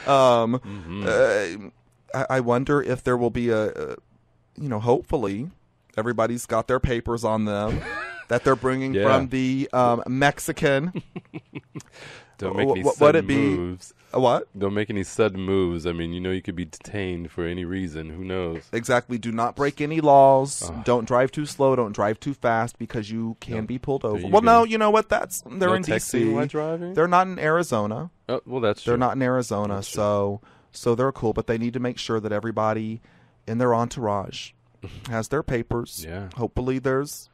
I wonder if there will be hopefully everybody's got their papers on them that they're bringing from the Mexican. Don't make any sudden moves. What? Don't make any sudden moves. I mean, you could be detained for any reason. Who knows? Exactly. Do not break any laws. Don't drive too slow. Don't drive too fast because you can be pulled over. Well, no, you know what? They're in D.C. While driving? They're not in Arizona. Oh, well, that's true. They're not in Arizona, so they're cool. But they need to make sure that everybody in their entourage has their papers. Yeah. Hopefully there's,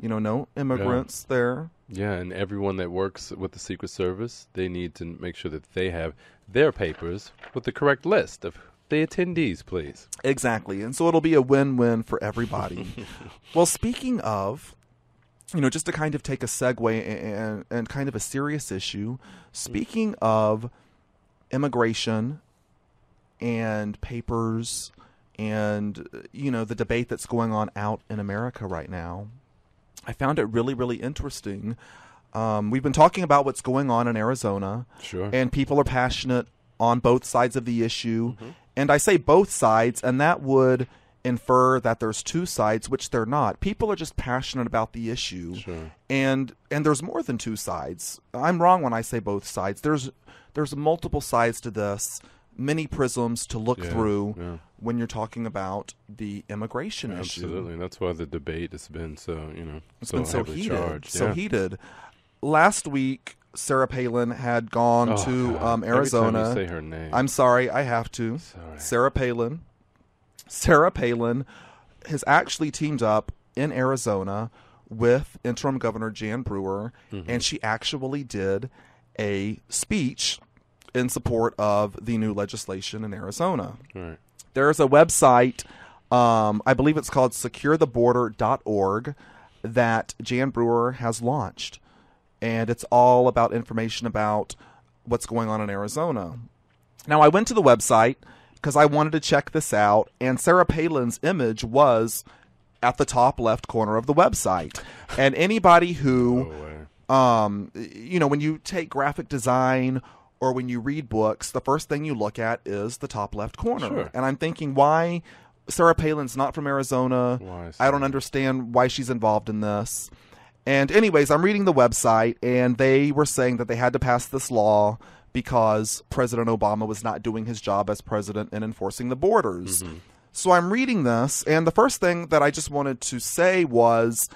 no immigrants there. Yeah, and everyone that works with the Secret Service, they need to make sure that they have their papers with the correct list of the attendees, please. Exactly. And so it'll be a win-win for everybody. Well, speaking of, just to kind of take a segue and kind of a serious issue, speaking of immigration and papers and, the debate that's going on out in America right now, I found it really, really interesting. We've been talking about what's going on in Arizona. Sure. And people are passionate on both sides of the issue. Mm-hmm. And I say both sides, and that would infer that there's two sides, which they're not. People are just passionate about the issue. Sure. And there's more than two sides. I'm wrong when I say both sides. There's multiple sides to this, many prisms to look through when you're talking about the immigration issue. Absolutely. That's why the debate has been so, it's been so heated. Charged. So heated. Last week, Sarah Palin had gone to Arizona. Every time you say her name. I'm sorry, I have to. Sorry. Sarah Palin. Sarah Palin has actually teamed up in Arizona with interim Governor Jan Brewer, and she actually did a speech in support of the new legislation in Arizona. Right. There's a website, I believe it's called securetheborder.org, that Jan Brewer has launched. And it's all about information about what's going on in Arizona. Now, I went to the website because I wanted to check this out, and Sarah Palin's image was at the top left corner of the website. And anybody who, when you take graphic design or when you read books, the first thing you look at is the top left corner. Sure. And I'm thinking, why Sarah Palin's not from Arizona? I don't understand why she's involved in this. And anyways, I'm reading the website, and they were saying that they had to pass this law because President Obama was not doing his job as president in enforcing the borders. Mm-hmm. So I'm reading this, and the first thing that I just wanted to say was,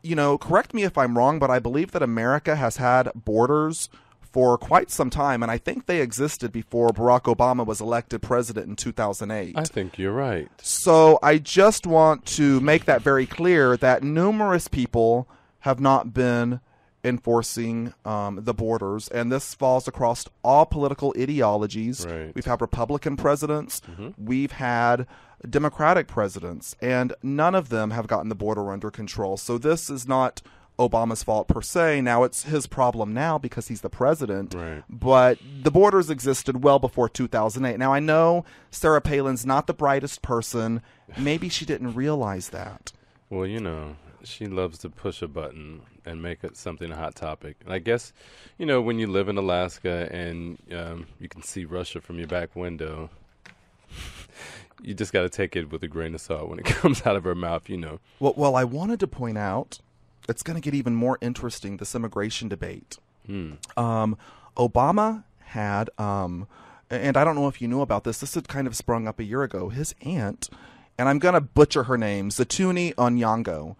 correct me if I'm wrong, but I believe that America has had borders for quite some time, and I think they existed before Barack Obama was elected president in 2008. I think you're right. So I just want to make that very clear that numerous people have not been enforcing the borders, and this falls across all political ideologies. Right. We've had Republican presidents, we've had Democratic presidents, and none of them have gotten the border under control. So this is not Obama's fault per se. Now it's his problem now because he's the president. Right. But the borders existed well before 2008. Now I know Sarah Palin's not the brightest person. Maybe she didn't realize that. Well, she loves to push a button and make it something a hot topic. And I guess, when you live in Alaska and you can see Russia from your back window, you just got to take it with a grain of salt when it comes out of her mouth, Well, I wanted to point out, it's going to get even more interesting, this immigration debate. Obama had, and I don't know if you knew about this had kind of sprung up a year ago, his aunt, and I'm going to butcher her name, Zatuni Onyango.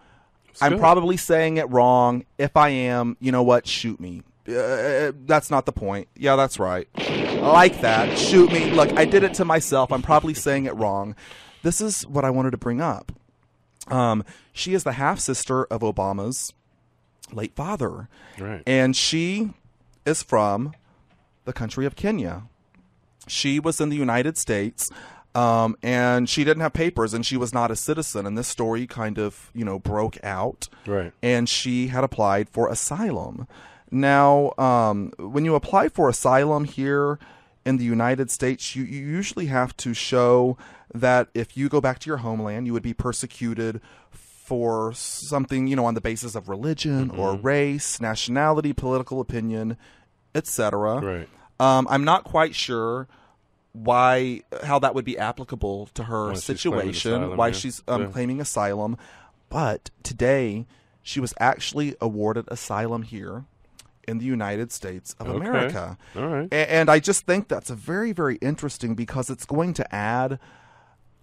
I'm probably saying it wrong. If I am, you know what? Shoot me. That's not the point. Yeah, that's right. I like that. Shoot me. Look, I did it to myself. I'm probably saying it wrong. This is what I wanted to bring up. She is the half-sister of Obama's late father. Right. And she is from the country of Kenya. She was in the United States, and she didn't have papers, and she was not a citizen. And this story kind of, broke out. Right. And she had applied for asylum. Now, when you apply for asylum here in the United States, you usually have to show that if you go back to your homeland, you would be persecuted for something, on the basis of religion or race, nationality, political opinion, etc. Right. I'm not quite sure how that would be applicable to her situation, why she's claiming asylum. But today, she was actually awarded asylum here in the United States of America. All right. And I just think that's a very, very interesting, because it's going to add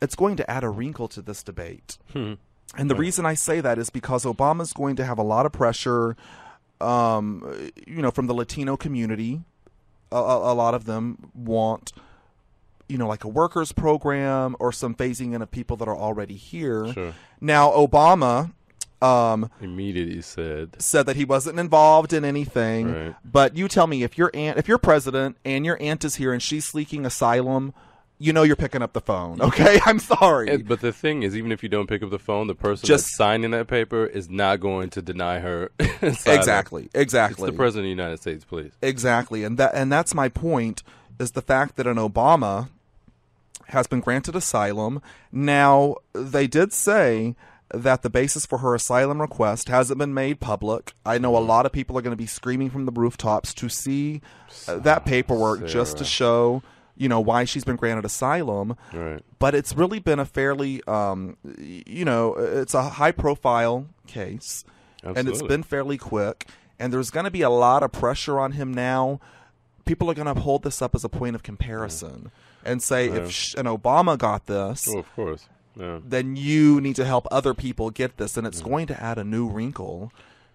a wrinkle to this debate. And the reason I say that is because Obama's going to have a lot of pressure, from the Latino community. A lot of them want, like a workers program or some phasing in of people that are already here. Sure. Now, Obama immediately said that he wasn't involved in anything. Right. But you tell me, if you're president and your aunt is here and she's seeking asylum, you're picking up the phone. Okay, I'm sorry. But the thing is, even if you don't pick up the phone, the person that's signing that paper is not going to deny her asylum. Exactly. It's the president of the United States, please. Exactly, and that's my point, is the fact that an Obama has been granted asylum. Now, they did say that the basis for her asylum request hasn't been made public. I know a lot of people are going to be screaming from the rooftops to see that paperwork just to show, why she's been granted asylum. Right. But it's really been a fairly, it's a high-profile case. Absolutely. And it's been fairly quick. And there's going to be a lot of pressure on him now. People are going to hold this up as a point of comparison and say, if an Obama got this, of course, then you need to help other people get this. And it's going to add a new wrinkle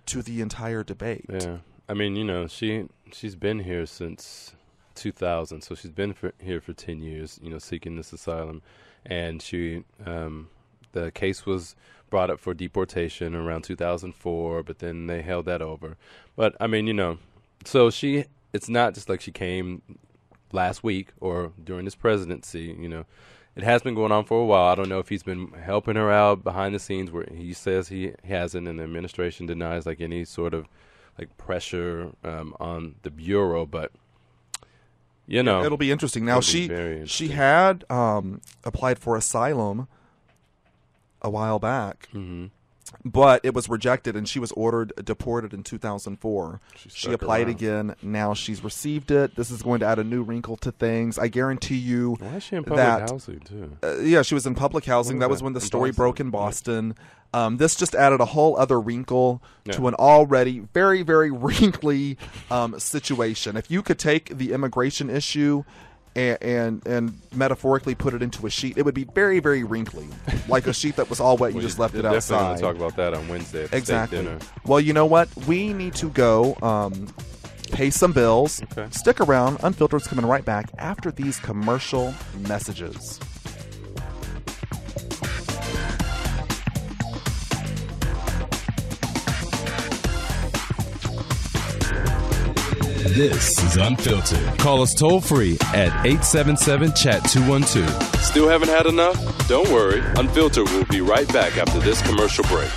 to the entire debate. Yeah. I mean, she's been here since 2000, so she's been here for 10 years, seeking this asylum. And the case was brought up for deportation around 2004, but then they held that over. But, I mean, so it's not just like she came last week or during his presidency. It has been going on for a while. I don't know if he's been helping her out behind the scenes, where he says he hasn't, and the administration denies any sort of pressure on the bureau. But it'll be interesting. Now she had applied for asylum a while back. Mm-hmm. But it was rejected, and she was deported in 2004. She applied again. Now she's received it. This is going to add a new wrinkle to things. I guarantee you. Why is she in public housing, too? Yeah, she was in public housing. That was when the story broke in Boston. This just added a whole other wrinkle to an already very, very wrinkly situation. If you could take the immigration issue and metaphorically put it into a sheet, it would be very, very wrinkly, like a sheet that was all wet. You just left it outside. Definitely going to talk about that on Wednesday at exactly. Steak dinner. Well, you know what? We need to go pay some bills. Okay. Stick around. Unfiltered's coming right back after these commercial messages. This is Unfiltered. Call us toll free at 877-CHAT-212. Still haven't had enough? Don't worry. Unfiltered will be right back after this commercial break.